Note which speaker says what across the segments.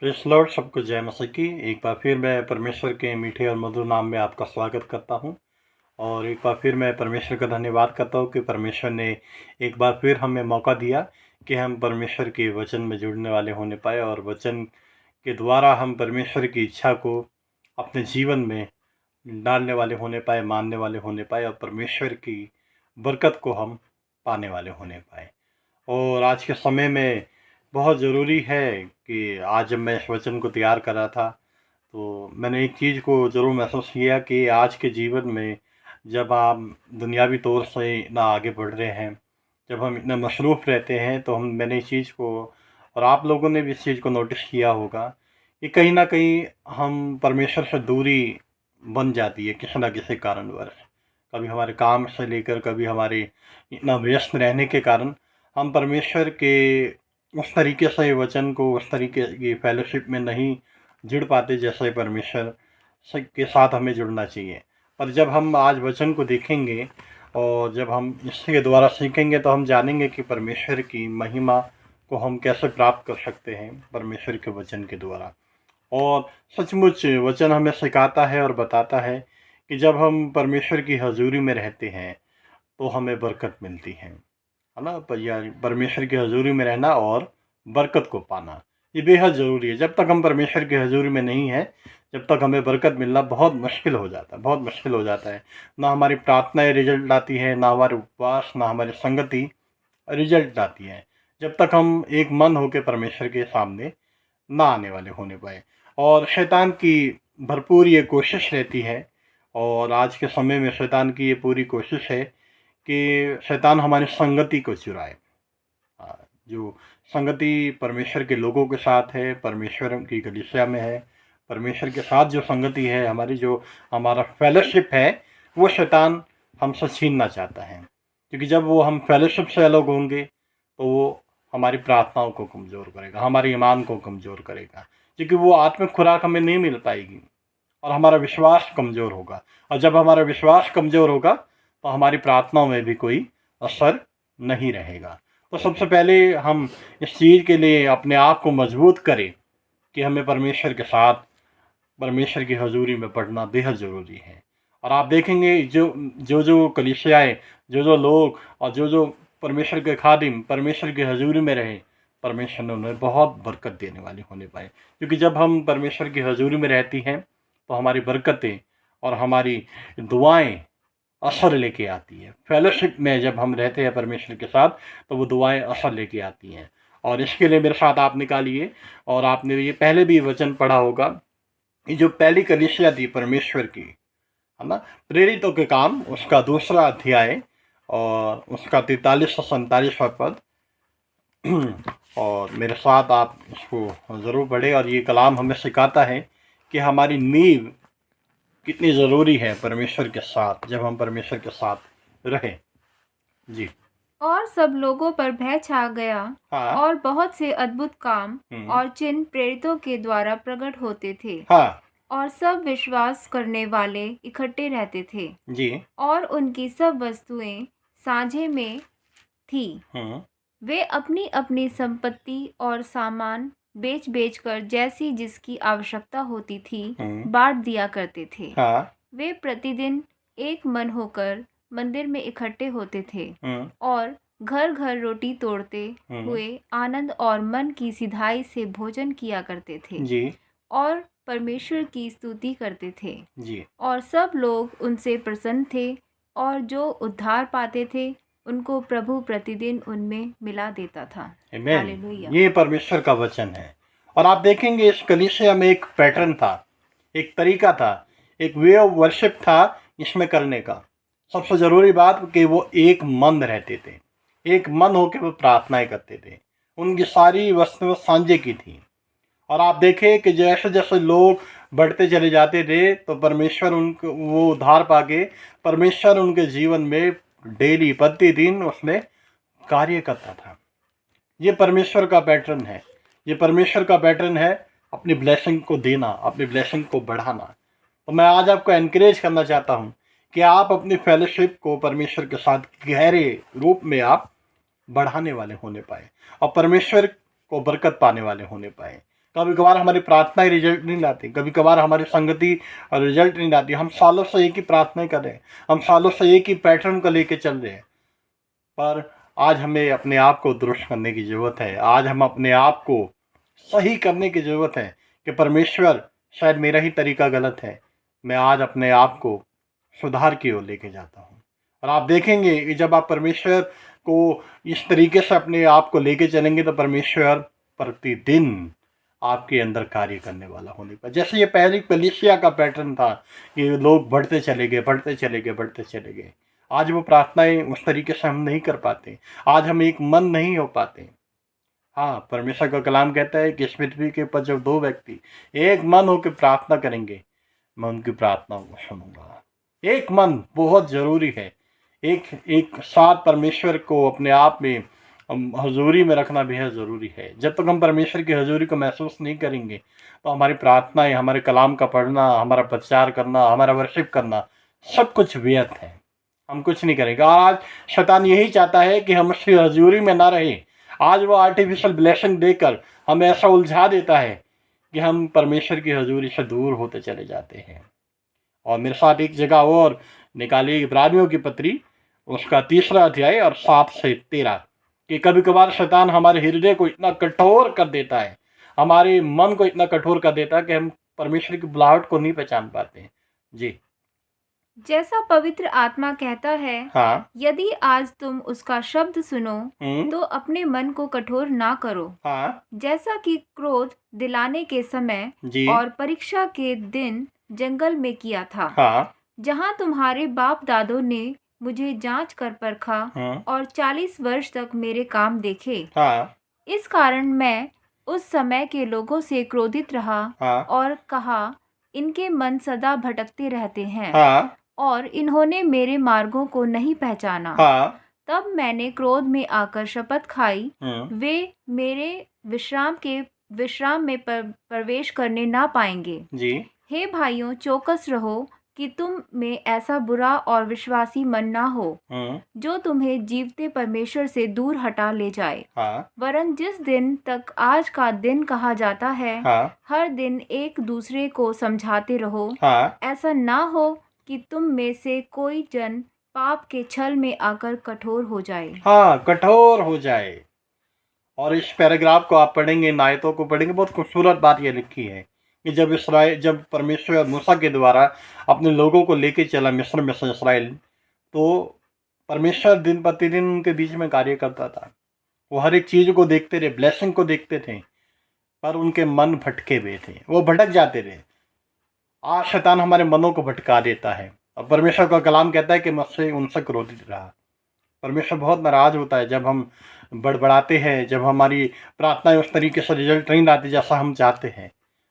Speaker 1: Praise Lord, सबको जय मसीह की। एक बार फिर मैं परमेश्वर के मीठे और मधुर नाम में आपका स्वागत करता हूँ। और एक बार फिर मैं परमेश्वर का धन्यवाद करता हूँ कि परमेश्वर ने एक बार फिर हमें मौका दिया कि हम परमेश्वर के वचन में जुड़ने वाले होने पाए और वचन के द्वारा हम परमेश्वर की इच्छा को अपने जीवन में डालने वाले होने पाए, मानने वाले होने पाए और परमेश्वर की बरकत को हम पाने वाले होने पाए। और आज के समय में बहुत ज़रूरी है कि आज जब मैं इस वचन को तैयार कर रहा था, तो मैंने एक चीज़ को ज़रूर महसूस किया कि आज के जीवन में जब आप दुनियावी तौर से इतना आगे बढ़ रहे हैं, जब हम इतना मसरूफ़ रहते हैं, तो मैंने इस चीज़ को और आप लोगों ने भी इस चीज़ को नोटिस किया होगा कि कहीं न कहीं हम परमेश्वर से दूरी बन जाती है किसी न किसी कारणवश। कभी हमारे काम से लेकर, कभी हमारे इतना व्यस्त रहने के कारण हम परमेश्वर के उस तरीके से वचन को, उस तरीके की फ़ेलोशिप में नहीं जुड़ पाते जैसे परमेश्वर के साथ हमें जुड़ना चाहिए। पर जब हम आज वचन को देखेंगे और जब हम इसके द्वारा सीखेंगे, तो हम जानेंगे कि परमेश्वर की महिमा को हम कैसे प्राप्त कर सकते हैं परमेश्वर के वचन के द्वारा। और सचमुच वचन हमें सिखाता है और बताता है कि जब हम परमेश्वर की हज़ूरी में रहते हैं, तो हमें बरकत मिलती है ना? यानी परमेश्वर की हज़ूरी में रहना और बरकत को पाना, ये बेहद ज़रूरी है। जब तक हम परमेश्वर की हज़ूरी में नहीं हैं, जब तक हमें बरकत मिलना बहुत मुश्किल हो जाता है, बहुत मुश्किल हो जाता है। ना हमारी प्रार्थनाएँ रिज़ल्ट लाती हैं, ना हमारे उपवास, ना हमारी संगति रिज़ल्ट लाती है, जब तक हम एक मन होके परमेश्वर के सामने ना आने वाले होने पाए। और शैतान की भरपूर ये कोशिश रहती है, और आज के समय में शैतान की ये पूरी कोशिश है कि शैतान हमारी संगति को चुराए। जो संगति परमेश्वर के लोगों के साथ है, परमेश्वर की कलीसिया में है, परमेश्वर के साथ जो संगति है, हमारी जो हमारा फेलोशिप है, वो शैतान हमसे छीनना चाहता है। क्योंकि जब वो हम फेलोशिप से अलग होंगे, तो वो हमारी प्रार्थनाओं को कमज़ोर करेगा, हमारे ईमान को कमज़ोर करेगा, क्योंकि वो आत्मिक खुराक हमें नहीं मिल पाएगी और हमारा विश्वास कमज़ोर होगा। और जब हमारा विश्वास कमज़ोर होगा, तो हमारी प्रार्थनाओं में भी कोई असर नहीं रहेगा। तो सबसे पहले हम इस चीज़ के लिए अपने आप को मजबूत करें कि हमें परमेश्वर के साथ, परमेश्वर की हज़ूरी में पढ़ना बेहद ज़रूरी है। और आप देखेंगे जो कलीसियाएँ, जो लोग और जो परमेश्वर के खादिम परमेश्वर की हज़ूरी में रहे, परमेश्वर ने उन्हें बहुत बरकत देने वाले होने पाए। क्योंकि जब हम परमेश्वर की हज़ूरी में रहती हैं, तो हमारी बरकतें और हमारी दुआएँ असर लेके आती है। फेलोशिप में जब हम रहते हैं परमेश्वर के साथ, तो वो दुआएँ असर लेके आती हैं। और इसके लिए मेरे साथ आप निकालिए, और आपने ये पहले भी वचन पढ़ा होगा, ये जो पहली कलीसिया थी परमेश्वर की, है ना? प्रेरितों के काम, उसका दूसरा अध्याय और उसका 43 से 47वां पद। और मेरे साथ आप इसको ज़रूर पढ़ें। और ये कलाम हमें सिखाता है कि हमारी नींव कितनी ज़रूरी है परमेश्वर के साथ, जब हम परमेश्वर के साथ रहें। जी।
Speaker 2: और सब लोगों पर भय छा गया
Speaker 1: हाँ।
Speaker 2: और बहुत से अद्भुत काम
Speaker 1: हुँ।
Speaker 2: और चिन्ह प्रेरितों के द्वारा प्रकट होते थे
Speaker 1: हाँ।
Speaker 2: और सब विश्वास करने वाले इकट्ठे रहते थे
Speaker 1: जी।
Speaker 2: और उनकी सब वस्तुएं साझे में थी।
Speaker 1: हुँ।
Speaker 2: वे अपनी अपनी संपत्ति और सामान बेच बेच कर जैसी जिसकी आवश्यकता होती थी
Speaker 1: हुँ।
Speaker 2: बांट दिया करते थे।
Speaker 1: हाँ।
Speaker 2: वे प्रतिदिन एक मन होकर मंदिर में इकट्ठे होते थे
Speaker 1: हुँ।
Speaker 2: और घर घर रोटी तोड़ते
Speaker 1: हुँ।
Speaker 2: हुए आनंद और मन की सिधाई से भोजन किया करते थे
Speaker 1: जी।
Speaker 2: और परमेश्वर की स्तुति करते थे।
Speaker 1: जी।
Speaker 2: और सब लोग उनसे प्रसन्न थे और जो उद्धार पाते थे उनको प्रभु प्रतिदिन उनमें मिला देता था।
Speaker 1: आमीन।
Speaker 2: हालेलुया।
Speaker 1: ये परमेश्वर का वचन है। और आप देखेंगे इस कलीसिया में एक पैटर्न था, एक तरीका था, एक वे ऑफ वर्शिप था इसमें करने का। सबसे ज़रूरी बात कि वो एक मन रहते थे, एक मन होकर वो प्रार्थनाएं करते थे। उनकी सारी वस्तुएं सांझे की थी। और आप देखें कि जैसे जैसे लोग बढ़ते चले जाते थे, तो परमेश्वर उनको वो उद्धार पाके परमेश्वर उनके जीवन में डेली प्रतिदिन उसमें कार्य करता था। ये परमेश्वर का पैटर्न है। ये परमेश्वर का पैटर्न है अपनी ब्लेसिंग को देना, अपनी ब्लेसिंग को बढ़ाना। तो मैं आज आपको एनकरेज करना चाहता हूँ कि आप अपनी फेलोशिप को परमेश्वर के साथ गहरे रूप में आप बढ़ाने वाले होने पाए और परमेश्वर को बरकत पाने वाले होने पाए। कभी कभार हमारी प्रार्थनाएं रिजल्ट नहीं लाती, कभी कभार हमारी संगति रिजल्ट नहीं लाती। हम सालों से एक ही प्रार्थना कर रहे हैं, हम सालों से एक ही पैटर्न को लेके चल रहे हैं, पर आज हमें अपने आप को दुरुस्त करने की ज़रूरत है। आज हम अपने आप को सही करने की ज़रूरत है कि परमेश्वर, शायद मेरा ही तरीका गलत है, मैं आज अपने आप को सुधार की ओर लेके जाता हूँ। और आप देखेंगे कि जब आप परमेश्वर को इस तरीके से अपने आप को लेके चलेंगे तो परमेश्वर प्रतिदिन आपके अंदर कार्य करने वाला होने पर। जैसे ये पहली कलीसिया का पैटर्न था कि लोग बढ़ते चले गए, बढ़ते चले गए, बढ़ते चले गए। आज वो प्रार्थनाएं उस तरीके से हम नहीं कर पाते, आज हम एक मन नहीं हो पाते। हाँ, परमेश्वर का कलाम कहता है कि इस पृथ्वी के ऊपर जब दो व्यक्ति एक मन होकर प्रार्थना करेंगे, मैं उनकी प्रार्थना को सुनूंगा। एक मन बहुत ज़रूरी है। एक एक साथ परमेश्वर को अपने आप में हजूरी में रखना बेहद ज़रूरी है। जब तक हम परमेश्वर की हजूरी को महसूस नहीं करेंगे तो हमारी प्रार्थनाएं, हमारे कलाम का पढ़ना, हमारा प्रचार करना, हमारा वर्शिप करना, सब कुछ व्यर्थ है। हम कुछ नहीं करेंगे। और आज शैतान यही चाहता है कि हम उसकी हजूरी में ना रहें। आज वो आर्टिफिशियल ब्लेसिंग देकर हमें ऐसा उलझा देता है कि हम परमेश्वर की हजूरी से दूर होते चले जाते हैं। और मेरे साथ एक जगह और निकाली इब्रानियों की पत्री, उसका 3 अध्याय और 7 से 13, कि कभी कभार शैतान हमारे हृदय को इतना कठोर कर देता है, हमारे मन को इतना कठोर कर देता है कि हम परमेश्वर की बुलाहट को नहीं पहचान पाते हैं। जी
Speaker 2: जैसा पवित्र आत्मा कहता है,
Speaker 1: हाँ।
Speaker 2: यदि आज तुम उसका शब्द सुनो तो अपने मन को कठोर ना करो,
Speaker 1: हाँ
Speaker 2: जैसा कि क्रोध दिलाने के समय
Speaker 1: जी
Speaker 2: और परीक्षा के दिन जंगल में किया था,
Speaker 1: हाँ
Speaker 2: जहाँ तुम्हारे बाप दादों ने मुझे जांच कर परखा और 40 वर्ष तक मेरे काम देखे।
Speaker 1: हाँ
Speaker 2: इस कारण मैं उस समय के लोगों से क्रोधित रहा
Speaker 1: हाँ
Speaker 2: और कहा, इनके मन सदा भटकते रहते हैं
Speaker 1: हाँ
Speaker 2: और इन्होंने मेरे मार्गों को नहीं पहचाना।
Speaker 1: हाँ
Speaker 2: तब मैंने क्रोध में आकर शपथ खाई, वे मेरे विश्राम में प्रवेश करने ना पाएंगे।
Speaker 1: जी
Speaker 2: हे भाइयों, चौकस रहो कि तुम में ऐसा बुरा और विश्वासी मन ना हो जो तुम्हें जीवते परमेश्वर से दूर हटा ले जाए।
Speaker 1: हाँ
Speaker 2: वरन जिस दिन तक आज का दिन कहा जाता है,
Speaker 1: हाँ
Speaker 2: हर दिन एक दूसरे को समझाते रहो,
Speaker 1: हाँ
Speaker 2: ऐसा ना हो कि तुम में से कोई जन पाप के छल में आकर कठोर हो जाए।
Speaker 1: हाँ, कठोर हो जाए। और इस पैराग्राफ को आप पढ़ेंगे, इन आयतों को पढ़ेंगे, बहुत खूबसूरत बात ये लिखी है कि जब परमेश्वर मूसा के द्वारा अपने लोगों को लेके चला मिस्र में से इसराइल, तो परमेश्वर दिन प्रतिदिन उनके बीच में कार्य करता था। वो हर एक चीज़ को देखते रहे, ब्लेसिंग को देखते थे, पर उनके मन भटके हुए थे, वो भटक जाते थे। आज शैतान हमारे मनों को भटका देता है और परमेश्वर का कलाम कहता है कि मुझसे उनसे क्रोधित रहा। परमेश्वर बहुत नाराज़ होता है जब हम बड़बड़ाते हैं, जब हमारी प्रार्थनाएं उस तरीके से रिजल्ट नहीं लाती जैसा हम चाहते हैं।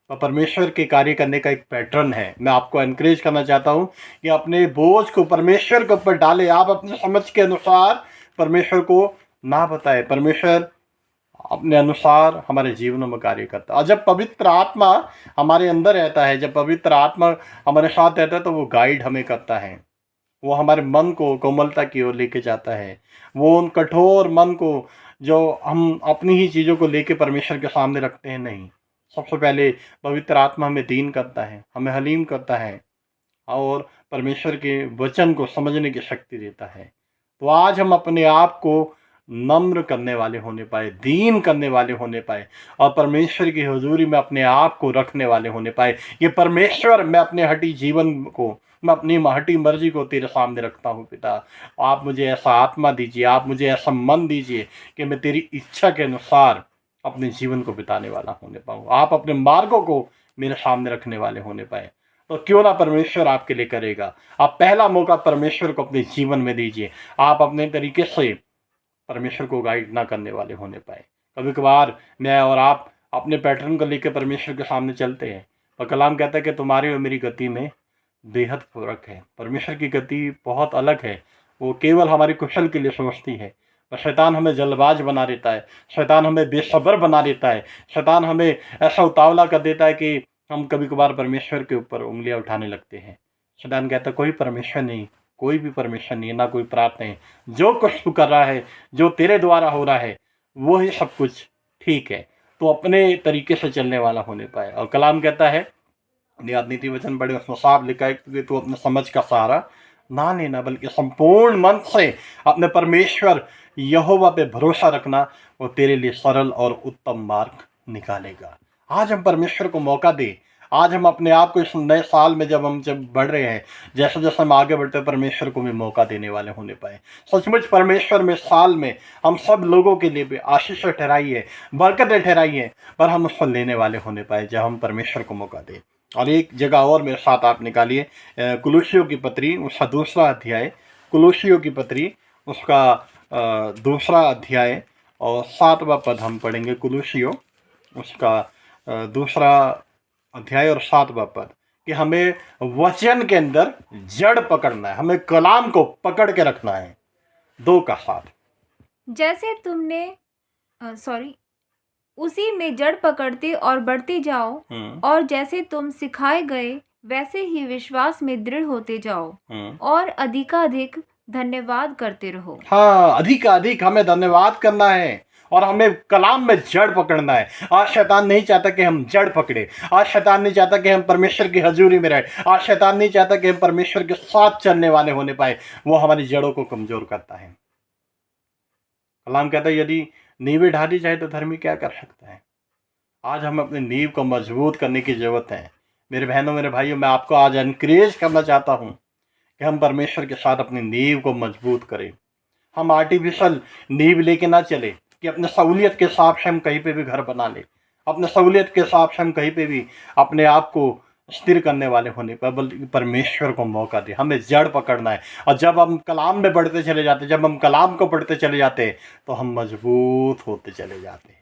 Speaker 1: तो परमेश्वर के कार्य करने का एक पैटर्न है। मैं आपको एनकरेज करना चाहता हूँ कि अपने बोझ को परमेश्वर के ऊपर डालें। आप अपनी समझ के अनुसार परमेश्वर को ना बताएं, परमेश्वर अपने अनुसार हमारे जीवनों में कार्य करता है। और जब पवित्र आत्मा हमारे अंदर रहता है, जब पवित्र आत्मा हमारे साथ रहता है, तो वो गाइड हमें करता है, वो हमारे मन को कोमलता की ओर लेके जाता है। वो उन कठोर मन को जो हम अपनी ही चीज़ों को लेके परमेश्वर के सामने रखते हैं, नहीं, सबसे पहले पवित्र आत्मा हमें दीन करता है, हमें हलीम करता है और परमेश्वर के वचन को समझने की शक्ति देता है। तो आज हम अपने आप को नम्र करने वाले होने पाए, दीन करने वाले होने पाए और परमेश्वर की हुजूरी में अपने आप को रखने वाले होने पाए। ये परमेश्वर, मैं अपने हटी जीवन को, मैं अपनी हटी मर्जी को तेरे सामने रखता हूँ पिता। आप मुझे ऐसा आत्मा दीजिए, आप मुझे ऐसा मन दीजिए कि मैं तेरी इच्छा के अनुसार अपने जीवन को बिताने वाला होने पाऊँ। आप अपने मार्गों को मेरे सामने रखने वाले होने पाए। तो क्यों ना परमेश्वर आपके लिए करेगा। आप पहला मौका परमेश्वर को अपने जीवन में दीजिए। आप अपने तरीके से परमेश्वर को गाइड ना करने वाले होने पाए। कभी कभार मैं और आप अपने पैटर्न को लेकर परमेश्वर के सामने चलते हैं, और कलाम कहता है कि तुम्हारी और मेरी गति में बेहद फर्क है। परमेश्वर की गति बहुत अलग है, वो केवल हमारी कुशल के लिए सोचती है। पर शैतान हमें जल्दबाज बना देता है, शैतान हमें बेसब्र बना देता है, शैतान हमें ऐसा उतावला कर देता है कि हम कभी कभार परमेश्वर के ऊपर उंगलियां उठाने लगते हैं। शैतान कहता है कोई परमेश्वर नहीं, कोई भी परमेश्वर नहीं, ना कोई प्रार्थना है। जो कुछ तू कर रहा है, जो तेरे द्वारा हो रहा है, वो ही सब कुछ ठीक है। तो अपने तरीके से चलने वाला होने पाए। और कलाम कहता है, याद नीति वचन बड़े उसमें साफ लिखा है कि तू अपने समझ का सहारा ना लेना, बल्कि संपूर्ण मन से अपने परमेश्वर यहोवा पे भरोसा रखना, वो तेरे लिए सरल और उत्तम मार्ग निकालेगा। आज हम परमेश्वर को मौका दें। आज हम अपने आप को इस नए साल में जब बढ़ रहे हैं, जैसे जैसे हम आगे बढ़ते हैं, परमेश्वर को भी मौका देने वाले होने पाए। सचमुच परमेश्वर में साल में हम सब लोगों के लिए भी आशीष ठहराई है, बरकतें ठहराई है, पर हम उसको लेने वाले होने पाए जब हम परमेश्वर को मौका दें। और एक जगह और मेरे साथ आप निकालिए, कुलुसियों की पत्री उसका दूसरा अध्याय, कुलुसियों की पत्री उसका दूसरा अध्याय और 7वां पद हम पढ़ेंगे। कुलुसियों उसका दूसरा अध्याय और 7वां पद, कि हमें वचन के अंदर जड़ पकड़ना है, हमें कलाम को पकड़ के रखना है। 2 का 7।
Speaker 2: जैसे तुमने उसी में जड़ पकड़ते और बढ़ते जाओ, और जैसे तुम सिखाए गए वैसे ही विश्वास में दृढ़ होते जाओ, और अधिकाधिक धन्यवाद करते रहो।
Speaker 1: हाँ, अधिक हमें धन्यवाद करना है और हमें कलाम में जड़ पकड़ना है। आज शैतान नहीं चाहता कि हम जड़ पकड़े। आज शैतान नहीं चाहता कि हम परमेश्वर की हजूरी में रहे। आज शैतान नहीं चाहता कि हम परमेश्वर के साथ चलने वाले होने पाए। वो हमारी जड़ों को कमजोर करता है। कलाम कहता है, यदि नींवें ढाली जाए तो धर्मी क्या कर सकता है। आज हम अपनी नींव को मजबूत करने की जरूरत है। मेरे बहनों, मेरे भाइयों, मैं आपको आज एनकरेज करना चाहता हूँ कि हम परमेश्वर के साथ अपनी नींव को मजबूत करें। हम आर्टिफिशियल नींव लेके ना चले कि अपने सहूलियत के हिसाब से हम कहीं पे भी घर बना ले, अपने सहूलियत के हिसाब से हम कहीं पे भी अपने आप को स्थिर करने वाले होने पर, बल्कि परमेश्वर को मौका दे। हमें जड़ पकड़ना है। और जब हम कलाम में बढ़ते चले जाते, जब हम कलाम को पढ़ते चले जाते, तो हम मजबूत होते चले जाते हैं।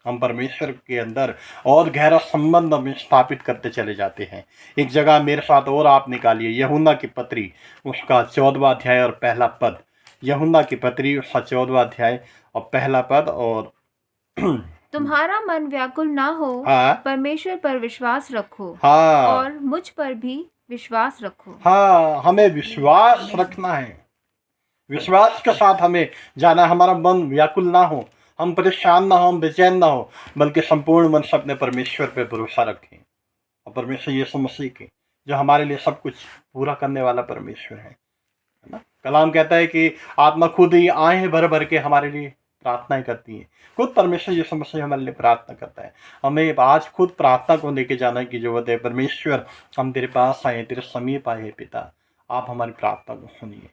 Speaker 1: हम परमेश्वर के अंदर और गहरा संबंध हम स्थापित करते चले जाते हैं। एक जगह मेरे साथ और आप निकालिए, यूहन्ना की पत्री उसका 14वां अध्याय और पहला पद। यूहन्ना की पत्री उसका 14वां अध्याय और पहला पद। और
Speaker 2: तुम्हारा मन व्याकुल ना हो,
Speaker 1: हाँ,
Speaker 2: परमेश्वर पर विश्वास रखो,
Speaker 1: हाँ,
Speaker 2: और मुझ पर भी विश्वास रखो।
Speaker 1: हाँ, हमें विश्वास रखना है। विश्वास के साथ हमें जाना। हमारा मन व्याकुल ना हो, हम परेशान ना हो, हम बेचैन ना हो, बल्कि संपूर्ण मन से अपने परमेश्वर पे भरोसा रखें। और परमेश्वर यीशु मसीह के, जो हमारे लिए सब कुछ पूरा करने वाला परमेश्वर है ना। कलाम कहता है कि आत्मा खुद ही आए भर भर के हमारे लिए प्रार्थनाएं करती है। खुद परमेश्वर यीशु मसीह हमारे लिए प्रार्थना करता है। हमें आज खुद प्रार्थना को लेके जाने की जरूरत है। परमेश्वर, हम तेरे पास आए, तेरे समीप आए हैं पिता, आप हमारी प्रार्थना को सुनिए।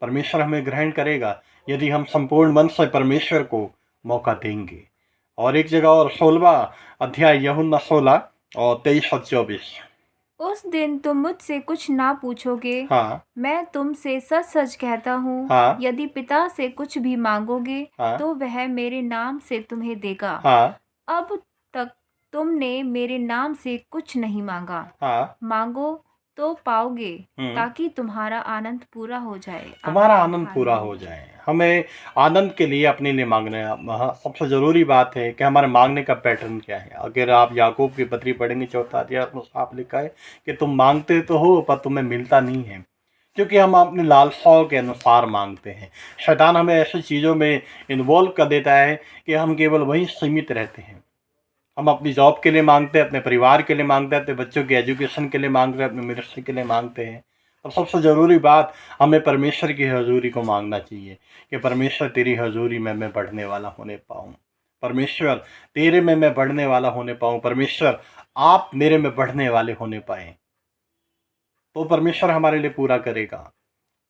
Speaker 1: परमेश्वर हमें ग्रहण करेगा यदि हम संपूर्ण मन से परमेश्वर को मौका देंगे। और एक जगह और 16वां अध्याय यूहन्ना 16 और 23 और 24।
Speaker 2: उस दिन तुम मुझसे कुछ ना पूछोगे।
Speaker 1: हाँ,
Speaker 2: मैं तुमसे सच सच कहता हूँ,
Speaker 1: हाँ,
Speaker 2: यदि पिता से कुछ भी मांगोगे
Speaker 1: हाँ,
Speaker 2: तो वह मेरे नाम से तुम्हें देगा।
Speaker 1: हाँ,
Speaker 2: अब तक तुमने मेरे नाम से कुछ नहीं मांगा।
Speaker 1: हाँ,
Speaker 2: मांगो तो पाओगे,
Speaker 1: हम्म,
Speaker 2: ताकि तुम्हारा आनंद पूरा हो जाए।
Speaker 1: हमारा
Speaker 2: आमीन।
Speaker 1: आनंद पूरा हो
Speaker 2: हालेलुया।
Speaker 1: जाए। हमें आनंद के लिए अपने लिए मांगना है। सबसे ज़रूरी बात है कि हमारे मांगने का पैटर्न क्या है। अगर आप याकूब की पत्री पढ़ेंगे 4था अध्याय, उसमें साफ लिखा है कि तुम मांगते तो हो पर तुम्हें मिलता नहीं है, क्योंकि हम अपनी लालसाओं के अनुसार मांगते हैं। शैतान हमें ऐसी चीज़ों में इन्वॉल्व कर देता है कि हम केवल वहीं सीमित रहते हैं। हम अपनी जॉब के लिए मांगते हैं, अपने परिवार के लिए मांगते हैं, अपने बच्चों के एजुकेशन के लिए मांगते हैं, अपने मिनिस्ट्री के लिए मांगते हैं। और सबसे ज़रूरी बात, हमें परमेश्वर की हजूरी को मांगना चाहिए कि परमेश्वर तेरी हजूरी में मैं बढ़ने वाला होने पाऊँ। परमेश्वर तेरे में मैं बढ़ने वाला होने पाऊँ। परमेश्वर आप मेरे में बढ़ने वाले होने पाएँ, तो परमेश्वर हमारे लिए पूरा करेगा।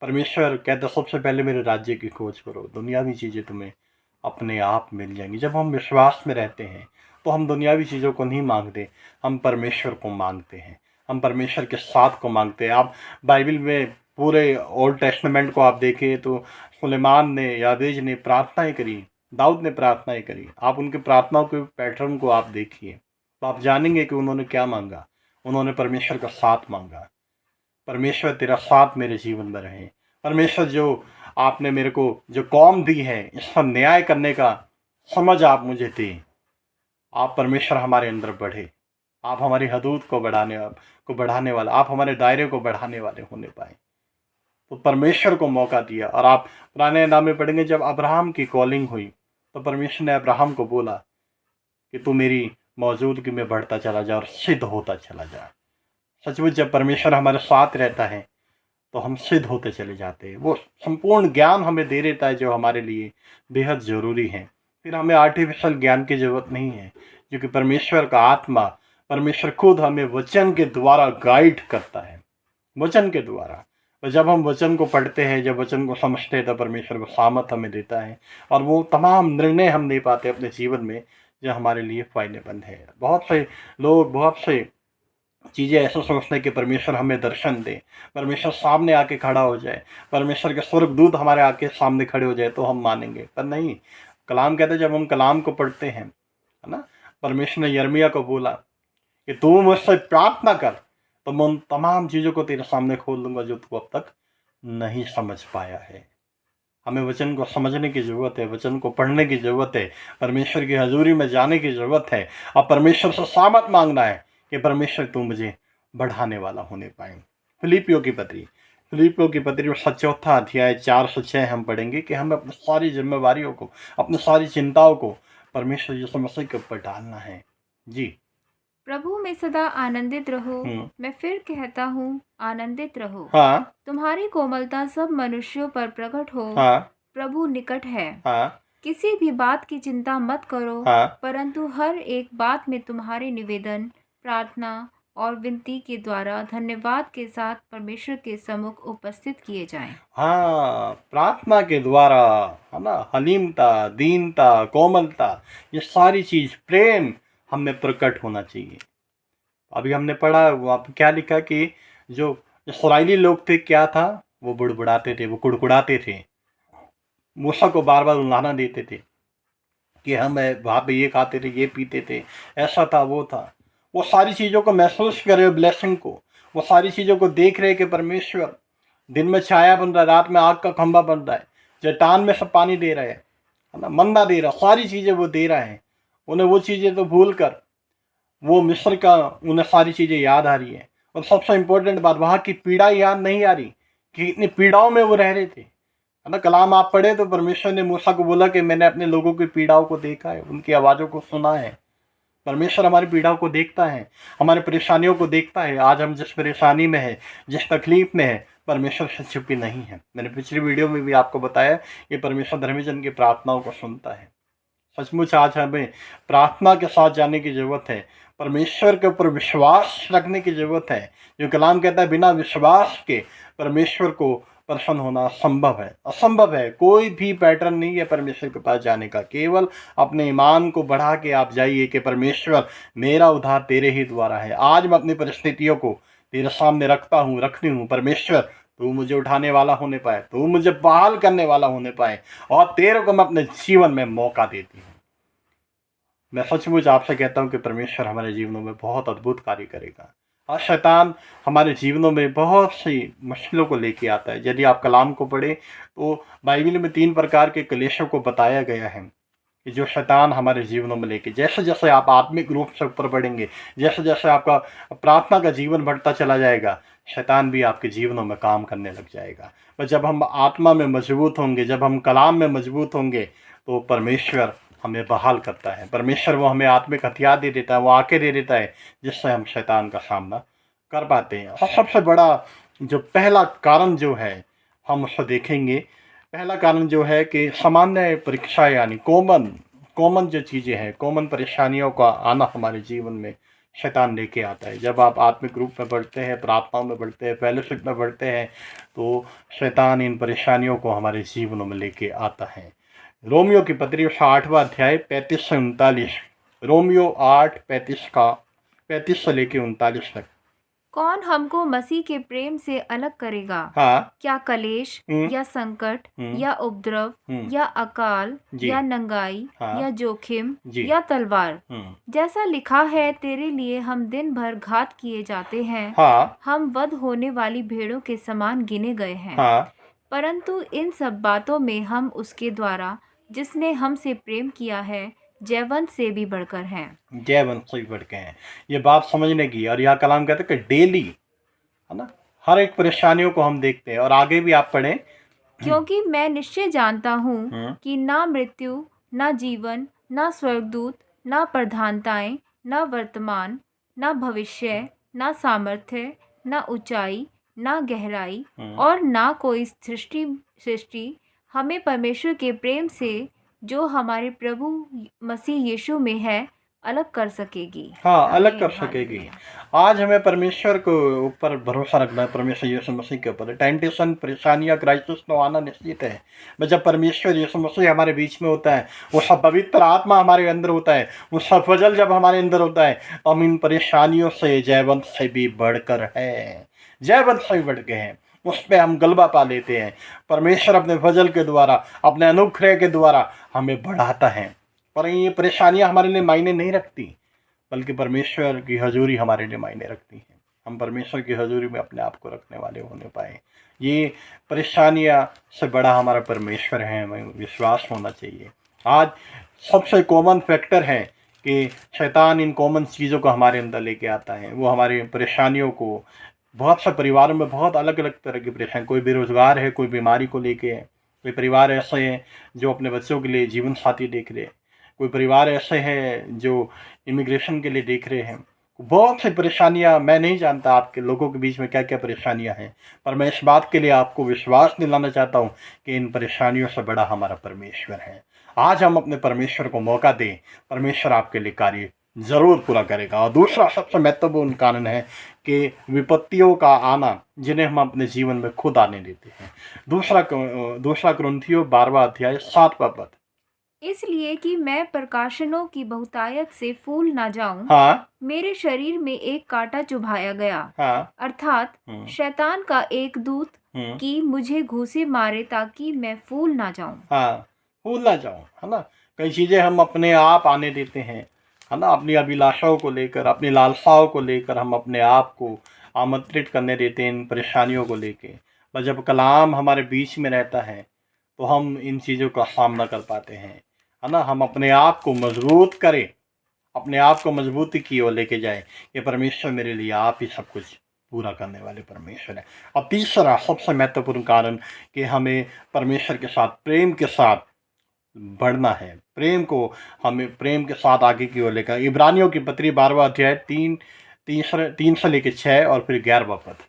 Speaker 1: परमेश्वर कहता सबसे पहले मेरे राज्य की खोज करो, दुनियावी चीज़ें तुम्हें अपने आप मिल जाएंगी। जब हम विश्वास में रहते हैं तो हम दुनियावी चीज़ों को नहीं मांगते, हम परमेश्वर को मांगते हैं। हम परमेश्वर के साथ को मांगते हैं। आप बाइबल में पूरे ओल्ड टेस्टामेंट को आप देखें तो सुलेमान ने, याबेज ने प्रार्थनाएं करी, दाऊद ने प्रार्थनाएं करी। आप उनकी प्रार्थनाओं के पैटर्न को आप देखिए तो आप जानेंगे कि उन्होंने क्या मांगा। उन्होंने परमेश्वर का साथ मांगा। परमेश्वर तेरा साथ मेरे जीवन में रहे। परमेश्वर, जो आपने मेरे को जो कौम दी है, इसका न्याय करने का समझ आप मुझे दें। आप परमेश्वर हमारे अंदर बढ़े। आप हमारी हदूद को बढ़ाने वाला, आप हमारे दायरे को बढ़ाने वाले होने पाए। तो परमेश्वर को मौका दिया। और आप पुराने नाम में पढ़ेंगे, जब अब्राहम की कॉलिंग हुई तो परमेश्वर ने अब्राहम को बोला कि तू मेरी मौजूदगी में बढ़ता चला जा और सिद्ध होता चला जा। सचमुच जब परमेश्वर हमारे साथ रहता है तो हम सिद्ध होते चले जाते हैं। वो संपूर्ण ज्ञान हमें दे देता है जो हमारे लिए बेहद ज़रूरी है। फिर हमें आर्टिफिशियल ज्ञान की ज़रूरत नहीं है, क्योंकि परमेश्वर का आत्मा, परमेश्वर खुद हमें वचन के द्वारा गाइड करता है, वचन के द्वारा। और जब हम वचन को पढ़ते हैं, जब वचन को समझते हैं, तब परमेश्वर वो सामर्थ हमें देता है और वो तमाम निर्णय हम ले पाते हैं अपने जीवन में जो हमारे लिए फ़ायदेमंद है। बहुत से लोग बहुत से चीज़ें ऐसा सोचते हैं कि परमेश्वर हमें दर्शन दे, परमेश्वर सामने आके खड़ा हो जाए, परमेश्वर के स्वर्गदूत हमारे आके सामने खड़े हो जाए तो हम मानेंगे, पर नहीं। कलाम कहते हैं जब हम कलाम को पढ़ते हैं, है ना, परमेश्वर ने यिर्मयाह को बोला कि तू मुझसे प्रार्थना कर तो मैं उन तमाम चीज़ों को तेरे सामने खोल दूंगा जो तू अब तक नहीं समझ पाया है। हमें वचन को समझने की ज़रूरत है, वचन को पढ़ने की ज़रूरत है, परमेश्वर की हजूरी में जाने की ज़रूरत है और परमेश्वर से सामर्थ मांगना है कि परमेश्वर तू मुझे बढ़ाने वाला होने पाए। फिलिपियों की पत्री उसका 4 अध्याय 4 से 6 हम पढ़ेंगे कि हमें अपनी सारी जिम्मेवारियों को, अपनी सारी चिंताओं को परमेश्वर यीशु मसीह के ऊपर डालना है। जी।
Speaker 2: प्रभु में सदा आनंदित रहो। मैं फिर कहता हूँ, आनंदित रहो।
Speaker 1: हाँ।
Speaker 2: तुम्हारी कोमलता सब मनुष्यों पर प्रकट हो।
Speaker 1: हाँ।
Speaker 2: प्रभु निकट है।
Speaker 1: हाँ।
Speaker 2: किसी भी बात की चिंता मत करो,
Speaker 1: हाँ।
Speaker 2: परंतु हर एक बात में तुम्हारे निवेदन, प्रार्थना और विनती के द्वारा धन्यवाद के साथ परमेश्वर के सम्मुख उपस्थित किए जाएं।
Speaker 1: हाँ, प्रार्थना के द्वारा, है ना, हलीमता, दीनता, कोमलता, ये सारी चीज़, प्रेम हम में प्रकट होना चाहिए। अभी हमने पढ़ा वहाँ पे क्या लिखा कि जो इस्राएली लोग थे, क्या था, वो बुड़बुड़ाते थे, वो कुड़कुड़ाते थे, मूसा को बार बार उलाहना देते थे कि हम वहाँ पे ये खाते थे, ये पीते थे, ऐसा था, वो था। वो सारी चीज़ों को महसूस कर रहे, ब्लेसिंग को, वो सारी चीज़ों को देख रहे कि परमेश्वर दिन में छाया बन रहा है, रात में आग का खंभा बन रहा है, चट्टान में सब पानी दे रहा है ना, मन्ना दे रहा, सारी चीज़ें वो दे रहा है। उन्हें वो चीज़ें तो भूल कर वो मिस्र का, उन्हें सारी चीज़ें याद आ रही है। और सबसे इम्पोर्टेंट बात, वहाँ की पीड़ा याद नहीं आ रही कि इतनी पीड़ाओं में वो रह रहे थे, है ना। कलाम आप पढ़े तो परमेश्वर ने मूसा को बोला कि मैंने अपने लोगों की पीड़ाओं को देखा है, उनकी आवाज़ों को सुना है। परमेश्वर हमारी पीड़ाओं को देखता है, हमारी परेशानियों को देखता है। आज हम जिस परेशानी में है, जिस तकलीफ में है, परमेश्वर से छुपी नहीं है। मैंने पिछली वीडियो में भी आपको बताया कि परमेश्वर धर्मी जन की प्रार्थनाओं को सुनता है। सचमुच आज हमें प्रार्थना के साथ जाने की ज़रूरत है, परमेश्वर के ऊपर विश्वास रखने की ज़रूरत है। जो कलाम कहता है बिना विश्वास के परमेश्वर को प्रसन्न होना असंभव है, असंभव है। कोई भी पैटर्न नहीं है परमेश्वर के पास जाने का, केवल अपने ईमान को बढ़ा के आप जाइए कि परमेश्वर मेरा उद्धार तेरे ही द्वारा है। आज मैं अपनी परिस्थितियों को तेरे सामने रखती हूँ। परमेश्वर तू मुझे उठाने वाला होने पाए, तू मुझे बहाल करने वाला होने पाए और तेरे को मैं अपने जीवन में मौका देती हूँ। मैं सचमुच आपसे कहता हूँ कि परमेश्वर हमारे जीवनों में बहुत अद्भुत कार्य करेगा। और शैतान हमारे जीवनों में बहुत सी मुश्किलों को लेके आता है। यदि आप कलाम को पढ़ें तो बाइबल में 3 प्रकार के क्लेशों को बताया गया है कि जो शैतान हमारे जीवनों में लेके, जैसे जैसे आप आत्मिक रूप से ऊपर बढ़ेंगे, जैसे जैसे आपका प्रार्थना का जीवन बढ़ता चला जाएगा, शैतान भी आपके जीवनों में काम करने लग जाएगा। पर जब हम आत्मा में मजबूत होंगे, जब हम कलाम में मजबूत होंगे, तो परमेश्वर हमें बहाल करता है। परमेश्वर वो हमें आत्मिक हथियार दे देता है, वो आके दे देता है, जिससे हम शैतान का सामना कर पाते हैं। और सबसे बड़ा जो पहला कारण जो है, हम उसको देखेंगे। पहला कारण जो है कि सामान्य परीक्षा, यानी कॉमन जो चीज़ें हैं, कॉमन परेशानियों का आना हमारे जीवन में शैतान लेके आता है। जब आप आत्मिक रूप में बढ़ते हैं, प्रार्थनाओं में बढ़ते हैं, फेलोशिप में बढ़ते हैं, तो शैतान इन परेशानियों को हमारे जीवनों में लेके आता है। रोमियो की पत्री उसका 8वां अध्याय 35 से 39, रोमियो 8:35 से लेके 39 तक।
Speaker 2: कौन हमको मसीह के प्रेम से अलग करेगा?
Speaker 1: हाँ।
Speaker 2: क्या कलेश या संकट या उपद्रव या अकाल
Speaker 1: जी।
Speaker 2: या नंगाई
Speaker 1: हाँ।
Speaker 2: या जोखिम
Speaker 1: जी।
Speaker 2: या तलवार? जैसा लिखा है, तेरे लिए हम दिन भर घात किए जाते हैं।
Speaker 1: हाँ।
Speaker 2: हम वध होने वाली भेड़ों के समान गिने गए हैं।
Speaker 1: हाँ।
Speaker 2: परंतु इन सब बातों में हम उसके द्वारा जिसने हमसे प्रेम किया है, जयवंत से भी बढ़कर हैं।
Speaker 1: जयवंत से भी बढ़ के हैं। ये बात समझने की। और यहाँ कलाम कहते हैं कि डेली, है ना, हर एक परेशानियों को हम देखते हैं। और आगे भी आप पढ़ें,
Speaker 2: क्योंकि मैं निश्चय जानता हूँ कि ना मृत्यु, ना जीवन, ना स्वर्गदूत, ना प्रधानताएं, ना वर्तमान, ना भविष्य, ना सामर्थ्य, ना ऊंचाई, ना गहराई और ना कोई सृष्टि हमें परमेश्वर के प्रेम से जो हमारे प्रभु मसीह यीशु में है अलग कर सकेगी।
Speaker 1: हाँ, अलग कर
Speaker 2: आमीन,
Speaker 1: सकेगी।
Speaker 2: हालेलुया।
Speaker 1: आज हमें परमेश्वर को ऊपर भरोसा रखना है, परमेश्वर यीशु मसीह के ऊपर। टेंटेशन, परेशानियाँ, क्राइसिस तो आना निश्चित है। बस जब परमेश्वर यीशु मसीह हमारे बीच में होता है, वो सब पवित्र आत्मा हमारे अंदर होता है, वो सब फजल जब हमारे अंदर होता है, तो हम इन परेशानियों से जयवंत से भी बढ़कर है, जयवंत से भी बढ़ के हैं। उस पर हम गलबा पा लेते हैं। परमेश्वर अपने फजल के द्वारा, अपने अनुग्रह के द्वारा हमें बढ़ाता है। पर ये परेशानियां हमारे लिए मायने नहीं रखती, बल्कि परमेश्वर की हजूरी हमारे लिए मायने रखती है। हम परमेश्वर की हजूरी में अपने आप को रखने वाले होने पाए। ये परेशानियां से बड़ा हमारा परमेश्वर है, हमें विश्वास होना चाहिए। आज सबसे कॉमन फैक्टर है कि शैतान इन कॉमन चीज़ों को हमारे अंदर लेके आता है। वो हमारी परेशानियों को, बहुत से परिवारों में बहुत अलग अलग तरह की परेशानी, कोई बेरोजगार है, कोई बीमारी को लेके है, कोई परिवार ऐसे हैं जो अपने बच्चों के लिए जीवन साथी देख रहे हैं, कोई परिवार ऐसे हैं जो इमिग्रेशन के लिए देख रहे हैं। बहुत सी परेशानियां, मैं नहीं जानता आपके लोगों के बीच में क्या क्या परेशानियां हैं, पर मैं इस बात के लिए आपको विश्वास दिलाना चाहता हूं कि इन परेशानियों से बड़ा हमारा परमेश्वर है। आज हम अपने परमेश्वर को मौका दें, परमेश्वर आपके लिए कार्य ज़रूर पूरा करेगा। और दूसरा सबसे महत्वपूर्ण कारण है कि विपत्तियों का आना जिन्हें हम अपने जीवन में खुद आने देते हैं। दूसरा कुरिन्थियों 12वां अध्याय 7वां पद।
Speaker 2: इसलिए कि मैं प्रकाशनों की बहुतायत से फूल ना जाऊं,
Speaker 1: हाँ,
Speaker 2: मेरे शरीर में एक कांटा चुभाया गया,
Speaker 1: हाँ,
Speaker 2: अर्थात शैतान का एक दूत
Speaker 1: हम्म,
Speaker 2: कि मुझे घूंसे मारे ताकि मैं फूल ना जाऊं।
Speaker 1: हाँ, भूल ना जाऊं, है ना। कई चीज़ें हम अपने आप आने देते हैं, है ना, अपनी अभिलाषाओं को लेकर, अपनी लालसाओं को लेकर हम अपने आप को आमंत्रित करने देते हैं इन परेशानियों को लेके। पर जब कलाम हमारे बीच में रहता है तो हम इन चीज़ों का सामना कर पाते हैं, है ना। हम अपने आप को मजबूत करें, अपने आप को मजबूती की ओर लेके जाए कि परमेश्वर मेरे लिए आप ही सब कुछ पूरा करने वाले परमेश्वर है। और तीसरा सबसे महत्वपूर्ण कारण कि हमें परमेश्वर के साथ प्रेम के साथ बढ़ना है। हमें प्रेम के साथ आगे की ओर लेकर, इब्रानियों की पत्री 12वां अध्याय 3 से लेकर 6 और फिर 11वां पद।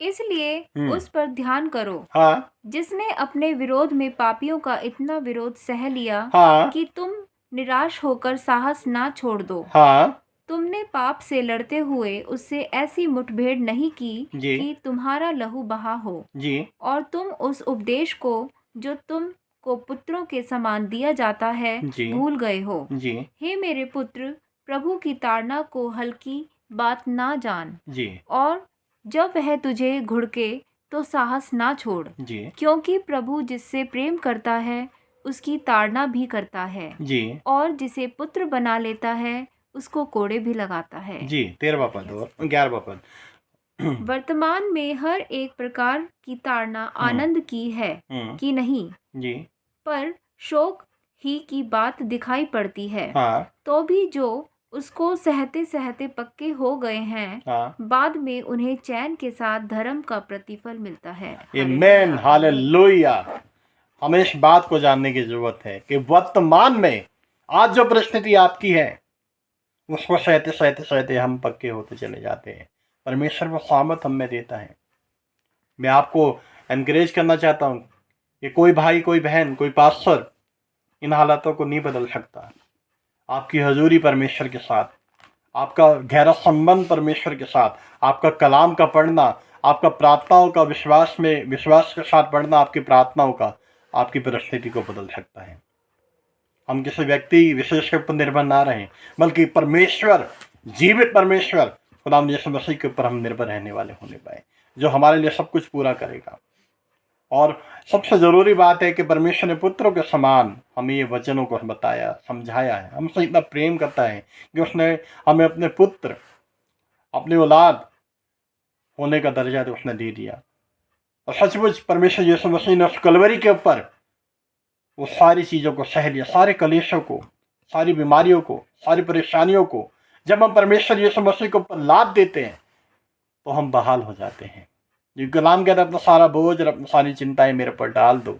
Speaker 2: इसलिए उस पर ध्यान करो
Speaker 1: हाँ,
Speaker 2: जिसने अपने विरोध में पापियों का इतना विरोध सह लिया
Speaker 1: हाँ,
Speaker 2: कि तुम निराश होकर साहस ना छोड़ दो।
Speaker 1: हाँ,
Speaker 2: तुमने पाप से लड़ते हुए उससे ऐसी मुठभेड़ नहीं की
Speaker 1: जी,
Speaker 2: कि तुम्हारा लहू बहा हो,
Speaker 1: जी,
Speaker 2: और तुम उस उपदेश को जो तुम को पुत्रों के समान दिया जाता है
Speaker 1: जी,
Speaker 2: भूल गए हो।
Speaker 1: जी,
Speaker 2: हे मेरे पुत्र, प्रभु की ताड़ना को हल्की बात ना जान,
Speaker 1: जी,
Speaker 2: और जब वह तुझे घुड़के तो साहस ना छोड़,
Speaker 1: जी,
Speaker 2: क्योंकि प्रभु जिससे प्रेम करता है उसकी ताड़ना भी करता है,
Speaker 1: जी,
Speaker 2: और जिसे पुत्र बना लेता है उसको कोड़े भी लगाता है।
Speaker 1: जी, 13वां पद और 11वां पद।
Speaker 2: वर्तमान में हर एक प्रकार की ताड़ना
Speaker 1: हम्म,
Speaker 2: आनंद की है
Speaker 1: हम्म,
Speaker 2: कि नहीं,
Speaker 1: जी,
Speaker 2: पर शोक ही की बात दिखाई पड़ती है।
Speaker 1: हाँ,
Speaker 2: तो भी जो उसको सहते सहते पक्के हो गए हैं,
Speaker 1: हाँ,
Speaker 2: बाद में उन्हें चैन के साथ धर्म का प्रतिफल मिलता है।
Speaker 1: आमेन,
Speaker 2: हालेलुया, आमीन।
Speaker 1: हालेलुया। हमें इस बात को जानने की जरूरत है कि वर्तमान में आज जो परिस्थिति आपकी है, उसको सहते सहते सहते हम पक्के होते चले जाते हैं। परमेश्वर वो सामत हम में देता है। मैं आपको एनकरेज करना चाहता हूँ कि कोई भाई, कोई बहन, कोई पास्टर इन हालातों को नहीं बदल सकता। आपकी हजूरी परमेश्वर के साथ, आपका गहरा संबंध परमेश्वर के साथ, आपका कलाम का पढ़ना, आपका प्रार्थनाओं का विश्वास के साथ पढ़ना, आपकी प्रार्थनाओं का आपकी परिस्थिति को बदल सकता है। हम किसी व्यक्ति विशेष के ऊपर निर्भर ना रहें, बल्कि परमेश्वर, जीवित परमेश्वर खुदावंद यीशु मसीह के ऊपर हम निर्भर रहने वाले होने पाए, जो हमारे लिए सब कुछ पूरा करेगा। और सबसे ज़रूरी बात है कि परमेश्वर ने पुत्रों के समान हमें ये वचनों को बताया, समझाया है। हमसे इतना प्रेम करता है कि उसने हमें अपने पुत्र, अपनी औलाद होने का दर्जा तो उसने दे दिया। और सचमुच परमेश्वर यीशु मसीह ने उस कलवरी के ऊपर वो सारी चीज़ों को सह लिया, सारे कलेशों को, सारी बीमारियों को, सारी परेशानियों को। जब हम परमेश्वर यीशु मसीह के ऊपर लाद देते हैं तो हम बहाल हो जाते हैं। ये कलाम कहता है, अपना सारा बोझ और अपनी सारी चिंताएं मेरे पर डाल दो,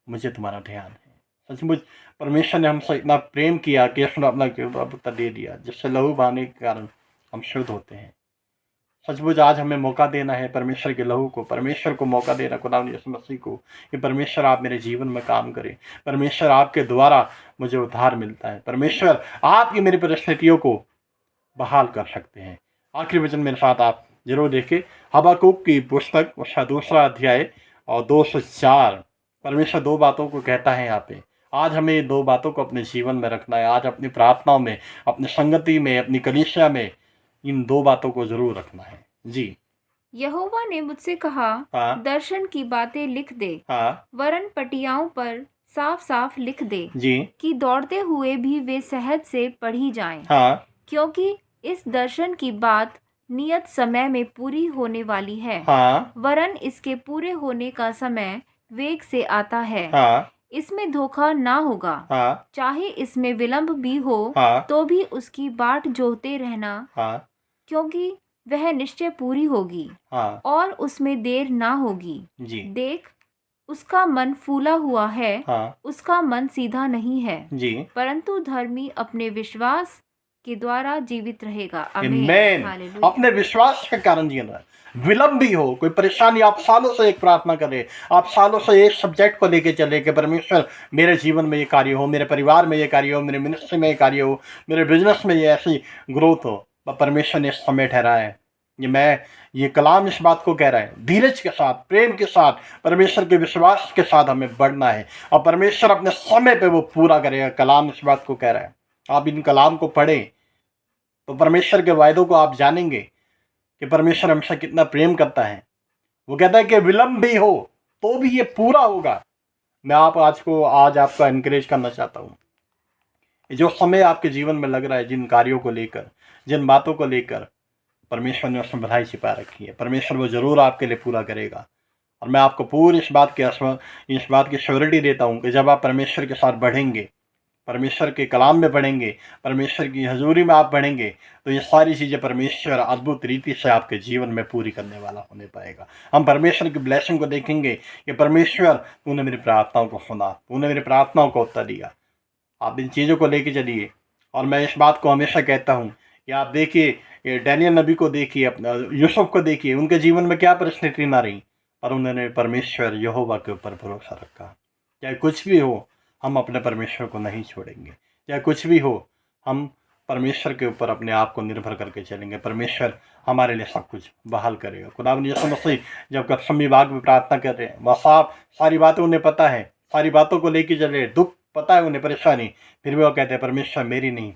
Speaker 1: मुझे तुम्हारा ध्यान है। सचमुच परमेश्वर ने हमसे इतना प्रेम किया कि उसने अपना पुत्र दे दिया, जिससे लहू बहाने के कारण हम शुद्ध होते हैं। सचमुच आज हमें मौका देना है परमेश्वर के लहू को, परमेश्वर को मौका देना, खुदा यीशु मसीह को, कि परमेश्वर आप मेरे जीवन में काम करें। परमेश्वर आपके द्वारा मुझे उद्धार मिलता है। परमेश्वर आप ही मेरी परिस्थितियों को बहाल कर सकते हैं। आखिरी वचन मेरे साथ आप जरूर देखें, हबक्कूक की पुस्तक उसका 2 अध्याय और 2 से 4। परमेश्वर 2 बातों को कहता है यहाँ पे। आज हमें ये 2 बातों को अपने जीवन में रखना है। आज अपनी प्रार्थनाओं में, अपनी संगति में, अपनी कलीसिया में इन 2 बातों को जरूर रखना है। जी
Speaker 2: यहोवा ने मुझसे कहा,
Speaker 1: हाँ
Speaker 2: दर्शन की बातें लिख दे,
Speaker 1: हाँ
Speaker 2: वरन पटियाओं पर साफ साफ लिख दे,
Speaker 1: जी
Speaker 2: कि दौड़ते हुए भी वे सहज से पढ़ी जाएं।
Speaker 1: हाँ
Speaker 2: क्योंकि इस दर्शन की बात नियत समय में पूरी होने वाली है,
Speaker 1: हाँ
Speaker 2: वरन इसके पूरे होने का समय वेग से आता है।
Speaker 1: हाँ
Speaker 2: इसमें धोखा ना होगा।
Speaker 1: हाँ
Speaker 2: चाहे इसमें विलंब भी हो,
Speaker 1: हाँ
Speaker 2: तो भी उसकी बाट जोहते रहना,
Speaker 1: हाँ
Speaker 2: क्योंकि वह निश्चय पूरी होगी
Speaker 1: हाँ
Speaker 2: और उसमें देर ना होगी।
Speaker 1: जी
Speaker 2: देख, उसका मन फूला हुआ है,
Speaker 1: हाँ
Speaker 2: उसका मन सीधा नहीं है,
Speaker 1: जी
Speaker 2: परंतु धर्मी अपने विश्वास के द्वारा जीवित रहेगा। आमीन।
Speaker 1: आमेन।
Speaker 2: हालेलुया।
Speaker 1: अपने विश्वास के कारण जीना। विलंब भी हो, कोई परेशानी, आप सालों से एक प्रार्थना करें, आप सालों से एक सब्जेक्ट को लेके चले कि परमेश्वर मेरे जीवन में ये कार्य हो, मेरे परिवार में ये कार्य हो, मेरे मिनिस्ट्री में ये कार्य हो, मेरे बिजनेस में ये ऐसी ग्रोथ हो। पर परमेश्वर ने समय ठहराया है। ये कलाम इस बात को कह रहा है, धीरज के साथ, प्रेम के साथ, परमेश्वर के विश्वास के साथ हमें बढ़ना है, और परमेश्वर अपने समय पे वो पूरा करेगा। कलाम इस बात को कह रहा है। आप इन कलाम को पढ़ें तो परमेश्वर के वायदों को आप जानेंगे कि परमेश्वर हमसे कितना प्रेम करता है। वो कहता है कि विलंब भी हो तो भी ये पूरा होगा। मैं आज आपका इनकरेज करना चाहता हूँ। जो समय आपके जीवन में लग रहा है, जिन कार्यों को लेकर, जिन बातों को लेकर, परमेश्वर ने उसमें भलाई छिपा रखी है। परमेश्वर वो जरूर आपके लिए पूरा करेगा। और मैं आपको पूरी इस बात की श्योरिटी देता हूँ कि जब आप परमेश्वर के साथ बढ़ेंगे, परमेश्वर के कलाम में बढ़ेंगे, परमेश्वर की हजूरी में आप बढ़ेंगे, तो ये सारी चीज़ें परमेश्वर अद्भुत रीति से आपके जीवन में पूरी करने वाला होने पाएगा। हम परमेश्वर की ब्लेसिंग को देखेंगे कि परमेश्वर, तूने मेरी प्रार्थनाओं को सुना, तूने मेरी प्रार्थनाओं को उत्तर दिया। आप इन चीज़ों को लेके चलिए। और मैं इस बात को हमेशा कहता हूँ कि आप देखिए, ये डैनियल नबी को देखिए, अपना यूसुफ को देखिए, उनके जीवन में क्या परिस्थिति ना रही, पर उन्होंने परमेश्वर यहोवा के ऊपर भरोसा रखा। चाहे कुछ भी हो, हम अपने परमेश्वर को नहीं छोड़ेंगे। चाहे कुछ भी हो, हम परमेश्वर के ऊपर अपने आप को निर्भर करके चलेंगे। परमेश्वर हमारे लिए सब कुछ बहाल करेगा। खुदावंद यीशु मसीह जब गतसमनी बाग में प्रार्थना कर रहे हैं, वह सारी बातें उन्हें पता है, सारी बातों को लेके चले, दुख पता है उन्हें, परेशानी, फिर भी वो कहते हैं परमेश्वर मेरी नहीं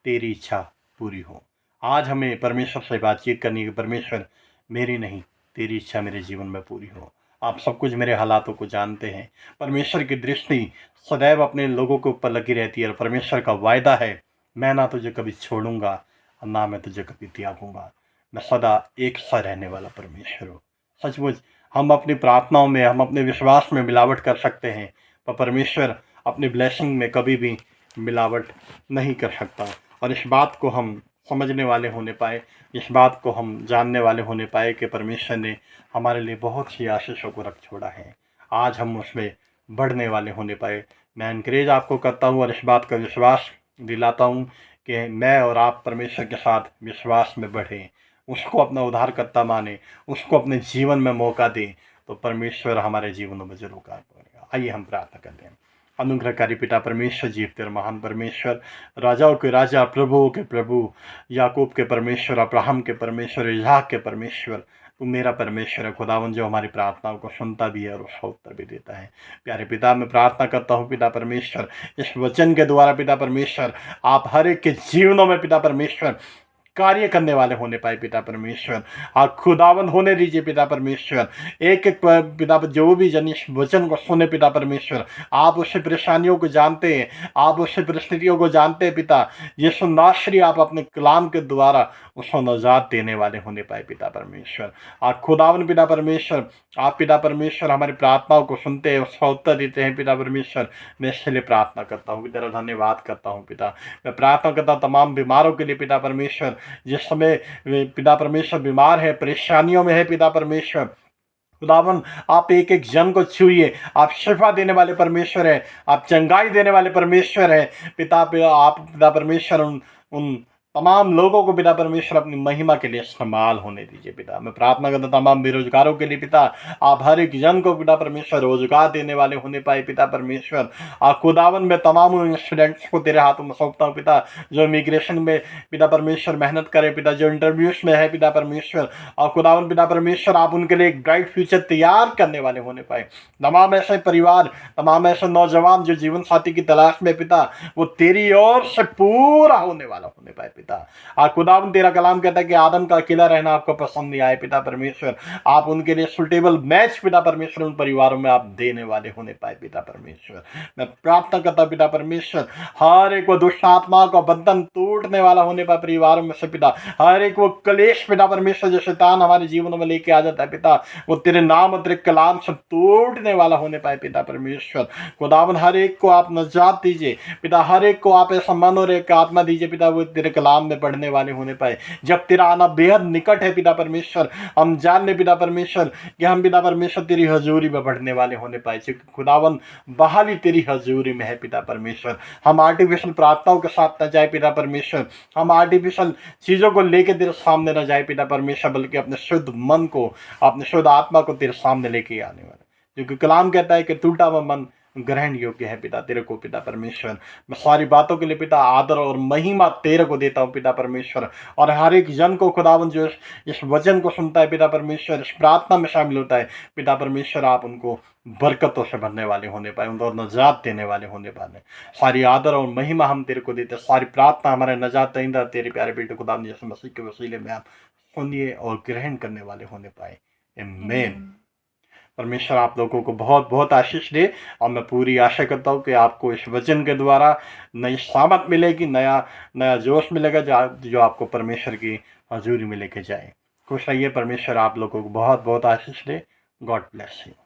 Speaker 1: तेरी इच्छा पूरी हो। आज हमें परमेश्वर से बातचीत करनी है कि परमेश्वर मेरी नहीं तेरी इच्छा मेरे जीवन में पूरी हो। आप सब कुछ मेरे हालातों को जानते हैं। परमेश्वर की दृष्टि सदैव अपने लोगों के ऊपर लगी रहती है, और परमेश्वर का वायदा है, मैं ना तुझे कभी छोड़ूंगा और ना मैं तुझे कभी त्यागूंगा। मैं सदा एक सा रहने वाला परमेश्वर हूँ। सचमुच हम अपनी प्रार्थनाओं में, हम अपने विश्वास में मिलावट कर सकते हैं, पर परमेश्वर अपनी ब्लेसिंग में कभी भी मिलावट नहीं कर सकता। और इस बात को हम समझने वाले होने पाए, इस बात को हम जानने वाले होने पाए कि परमेश्वर ने हमारे लिए बहुत सी आशीषों को रख छोड़ा है। आज हम उसमें बढ़ने वाले होने पाए। मैं इनकरेज आपको करता हूँ और इस बात का विश्वास दिलाता हूँ कि मैं और आप परमेश्वर के साथ विश्वास में बढ़ें, उसको अपना उद्धारकर्ता माने, उसको अपने जीवन में मौका दें, तो परमेश्वर हमारे जीवनों में जरूर कार्य करेगा। आइए हम प्रार्थना करते हैं। अनुग्रहकारी पिता परमेश्वर, जीवते और महान परमेश्वर, राजाओं के राजा, प्रभुओं के प्रभु, याकूब के परमेश्वर, अब्राहम के परमेश्वर, इसहाक के परमेश्वर, तू मेरा परमेश्वर है खुदावंद, जो हमारी प्रार्थनाओं को सुनता भी है और उसका उत्तर भी देता है। प्यारे पिता, मैं प्रार्थना करता हूँ पिता परमेश्वर, इस वचन के द्वारा पिता परमेश्वर आप हर एक के जीवनों में पिता परमेश्वर कार्य करने वाले होने पाए पिता परमेश्वर। आप खुदावंद होने दीजिए पिता परमेश्वर। एक एक पिता जो भी जन इस वचन को सुने पिता परमेश्वर, आप उससे परेशानियों को जानते हैं, आप उससे परिस्थितियों को जानते हैं पिता। यीशु नासरी आप अपने कलाम के द्वारा उसको नजात देने वाले होने पाए पिता परमेश्वर। आप खुदावंद पिता परमेश्वर, आप पिता परमेश्वर हमारी प्रार्थनाओं को सुनते हैं, उसका उत्तर देते हैं पिता परमेश्वर। मैं इसके लिए प्रार्थना करता हूँ पिता, धन्यवाद करता हूँ पिता। मैं प्रार्थना करता हूँ तमाम बीमारों के लिए पिता परमेश्वर, जिस समय पिता परमेश्वर बीमार है, परेशानियों में है पिता परमेश्वर, खुदावन आप एक एक जन को छूइए। आप शिफा देने वाले परमेश्वर हैं, आप चंगाई देने वाले परमेश्वर हैं। आप पिता परमेश्वर उन तमाम लोगों को पिता परमेश्वर अपनी महिमा के लिए इस्तेमाल होने दीजिए पिता। मैं प्रार्थना करता तमाम बेरोजगारों के लिए पिता, आप हर एक जन को पिता परमेश्वर रोजगार देने वाले होने पाए पिता परमेश्वर। आप खुदावन में तमाम उन स्टूडेंट्स को तेरे हाथों में सौंपता हूँ पिता, जो इमिग्रेशन में पिता परमेश्वर मेहनत करे पिता, जो इंटरव्यूज में है पिता परमेश्वर। और खुदावन पिता परमेश्वर आप उनके लिए एक ब्राइट फ्यूचर तैयार करने वाले होने पाए। तमाम ऐसे परिवार, तमाम ऐसे नौजवान जो जीवन साथी की तलाश में पिता, वो तेरी ओर से पूरा होने वाला होने पाए पिता। खुदावन तेरा कलाम कहता है कि आदम का अकेला रहना आपको पसंद नहीं आए पिता परमेश्वर। आप उनके लिए सुटेबल मैच पिता परमेश्वर उन परिवारों में आप देने वाले होने पाए पिता परमेश्वर। मैं प्रार्थना करता पिता परमेश्वर, हर एक वो दुष्ट आत्मा का बंधन टूटने वाला होने पाए परिवारों में से पिता। हर एक वो कलेश पिता परमेश्वर जो शैतान हमारे जीवनों में लेके आ जाता है पिता, वो तेरे नाम और तेरे कलाम से तोड़ने वाला होने पाए पिता परमेश्वर। खुदावन हर एक को आप नजात दीजिए पिता, हर एक को आप ऐसा मन और एक आत्मा दीजिए पिता, वो तेरे कलाम में पढ़ने वाले होने पाए। जब तेरा आना बेहद निकट है पिता परमेश्वर, हम जान ले पिता परमेश्वर कि हम पिता परमेश्वर तेरी हजूरी में बढ़ने वाले होने पाए, क्योंकि खुदावन बहाली तेरी हजूरी में है पिता परमेश्वर। हम आर्टिफिशियल प्रार्थनाओं के साथ न जाए पिता परमेश्वर, हम आर्टिफिशियल चीज़ों को लेके तेरे सामने न जाए पिता परमेश्वर, बल्कि अपने शुद्ध मन को, अपने शुद्ध आत्मा को तेरे सामने लेके आने वाले, क्योंकि कलाम कहता है कि टूटा हुआ मन ग्रहण योग्य है पिता तेरे को पिता परमेश्वर। मैं सारी बातों के लिए पिता आदर और महिमा तेरे को देता हूँ पिता परमेश्वर। और हर एक जन को खुदावन जो इस वचन को सुनता है पिता परमेश्वर, इस प्रार्थना में शामिल होता है पिता परमेश्वर, आप उनको बरकतों से भरने वाले होने पाए, उनको नजात देने वाले होने पाए। सारी आदर और महिमा हम तेरे को देते, सारी प्रार्थना हमारे नजात दहिंदा तेरे प्यारे बेटे खुदावन यीशु मसीह के वसीले में आप सुनिए और ग्रहण करने वाले होने पाए। आमीन। परमेश्वर आप लोगों को बहुत बहुत आशीष दे, और मैं पूरी आशा करता हूँ कि आपको इस वचन के द्वारा नई सामत मिलेगी, नया नया जोश मिलेगा, जो आपको परमेश्वर की हजूरी में लेके जाए। खुश रहिए, परमेश्वर आप लोगों को बहुत बहुत आशीष दे। God bless you.